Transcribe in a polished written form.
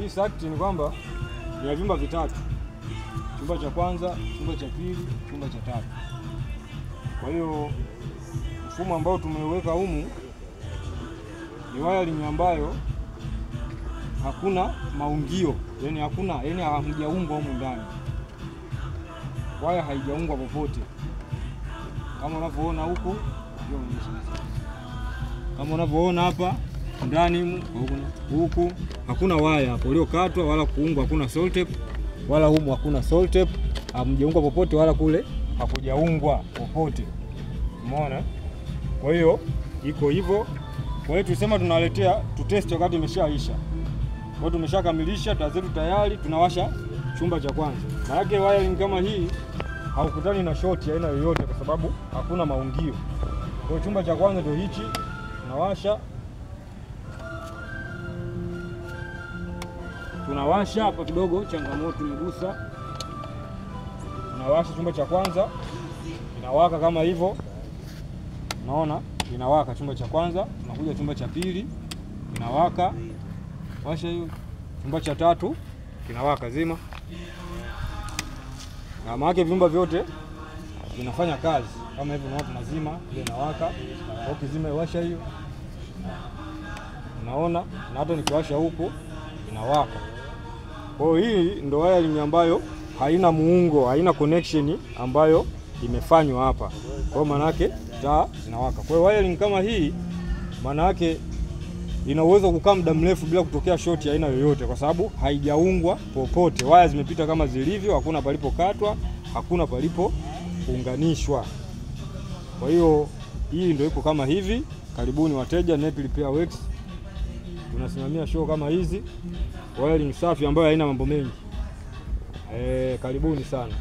Hii circuit ni kwamba ni ya vyumba vitatu. Chumba cha kwanza, chumba cha pili, chumba cha tatu. Kwa hiyo mfumo ambao tumeweka humu ni wiring ambayo hakuna maungio, yani hajaungwa humu ndani. Waya haijaungwa popote. Kama unavyoona huku, kama unavyoona hapa ndani huku hakuna waya hapo uliokatwa wala kuungwa, hakuna salt tape wala humu hakuna salt tape, hamjaungwa popote wala kule hakujaungwa popote. Umeona? Kwa hiyo iko hivyo. Kwa hiyo tusema tunaletea tutest wakati imeshaisha. Kwa hiyo tumeshakamilisha, taa zetu tayari, tunawasha chumba cha kwanza. Maana yake wiring kama hii haukutani na short aina yoyote kwa sababu hakuna maungio. Kwa hiyo chumba cha kwanza ndio hichi, tunawasha. Tunawasha hapa kidogo, changamoto imegusa. Tunawasha chumba cha kwanza, inawaka kama hivyo. Unaona? Inawaka chumba cha kwanza, tunakuja chumba cha pili, inawaka. Washa hiyo. Chumba cha tatu kinawaka zima. Na maana vyumba vyote vinafanya kazi. Kama hivyo unaona tunazima, ile inawaka. Ukizima iwasha hiyo. Unaona? Na hata nikiwasha huko inawaka. Kwa hiyo hii ndio wiring ambayo haina muungo, haina connection ambayo imefanywa hapa. Kwa hiyo maana yake taa zinawaka. Kwa hiyo wiring kama hii maana yake ina uwezo kukaa muda mrefu bila kutokea short ya aina yoyote kwa sababu haijaungwa popote. Waya zimepita kama zilivyo, hakuna palipokatwa, hakuna palipo kuunganishwa. Kwa hiyo hii ndio iko kama hivi. Karibuni wateja Net Repair Works. Tunasimamia show kama hizi. Wiring safi ambayo haina mambo mengi. Karibuni sana.